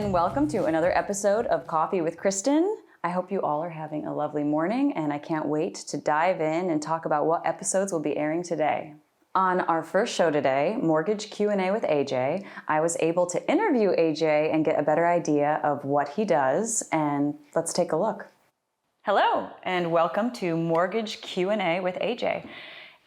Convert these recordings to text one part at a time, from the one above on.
and welcome to another episode of Coffee with Kristen. I hope you all are having a lovely morning, and I can't wait to dive in and talk about what episodes will be airing today. On our first show today, Mortgage Q&A with AJ, I was able to interview AJ and get a better idea of what he does, and let's take a look. Hello, and welcome to Mortgage Q&A with AJ.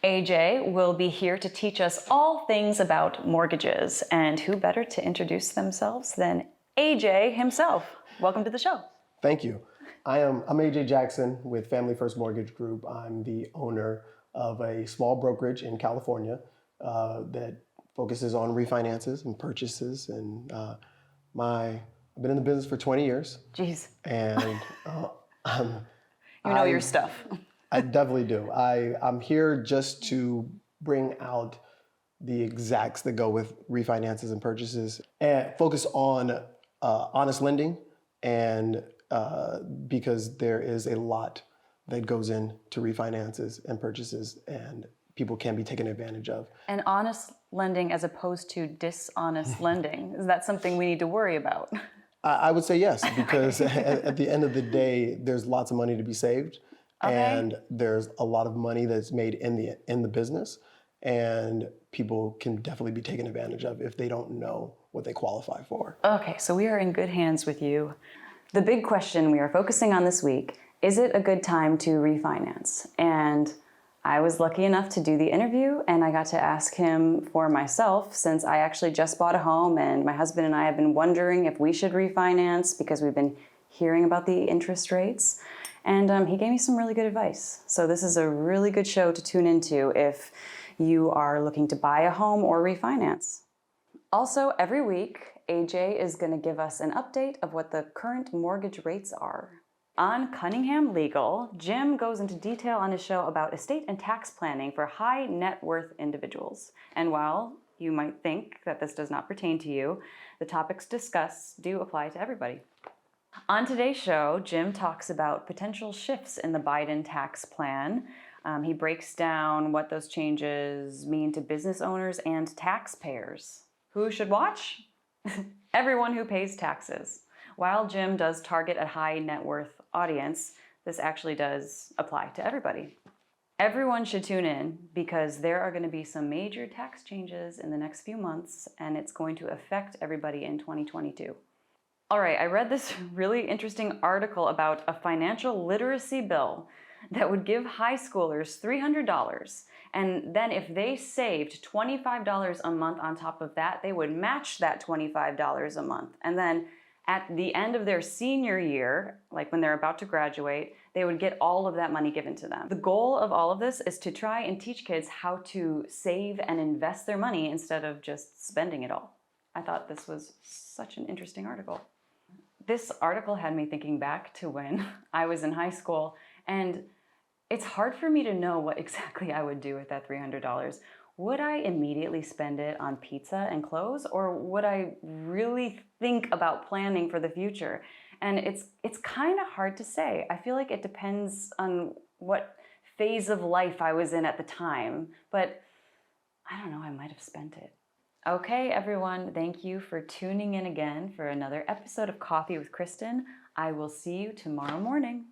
AJ will be here to teach us all things about mortgages, and who better to introduce themselves than AJ himself. Welcome to the show. Thank you. I'm AJ Jackson with Family First Mortgage Group. I'm the owner of a small brokerage in California that focuses on refinances and purchases. And I've been in the business for 20 years. Jeez. And you know your stuff. I definitely do. I'm here just to bring out the exacts that go with refinances and purchases and focus on honest lending, and because there is a lot that goes into refinances and purchases, and people can be taken advantage of. And honest lending as opposed to dishonest lending, is that something we need to worry about? I would say yes, because at the end of the day, there's lots of money to be saved, and there's a lot of money that's made in the business, and people can definitely be taken advantage of if they don't know what they qualify for. Okay, so we are in good hands with you. The big question we are focusing on this week: is it a good time to refinance? And I was lucky enough to do the interview, and I got to ask him for myself, since I actually just bought a home, and my husband and I have been wondering if we should refinance because we've been hearing about the interest rates. And he gave me some really good advice. So this is a really good show to tune into if you are looking to buy a home or refinance. Also, every week, AJ is going to give us an update of what the current mortgage rates are. On Cunningham Legal, Jim goes into detail on his show about estate and tax planning for high net worth individuals. And while you might think that this does not pertain to you, the topics discussed do apply to everybody. On today's show, Jim talks about potential shifts in the Biden tax plan. He breaks down what those changes mean to business owners and taxpayers. Who should watch? Everyone who pays taxes. While Jim does target a high net worth audience, this actually does apply to everybody. Everyone should tune in because there are going to be some major tax changes in the next few months, and it's going to affect everybody in 2022. All right, I read this really interesting article about a financial literacy bill that would give high schoolers $300, and then if they saved $25 a month on top of that, they would match that $25 a month. And then at the end of their senior year, like when they're about to graduate, they would get all of that money given to them. The goal of all of this is to try and teach kids how to save and invest their money instead of just spending it all. I thought this was such an interesting article. This article had me thinking back to when I was in high school, and it's hard for me to know what exactly I would do with that $300. Would I immediately spend it on pizza and clothes, or would I really think about planning for the future? And it's kind of hard to say. I feel like it depends on what phase of life I was in at the time, but I don't know, I might have spent it. Okay, everyone, thank you for tuning in again for another episode of Coffee with Kristen. I will see you tomorrow morning.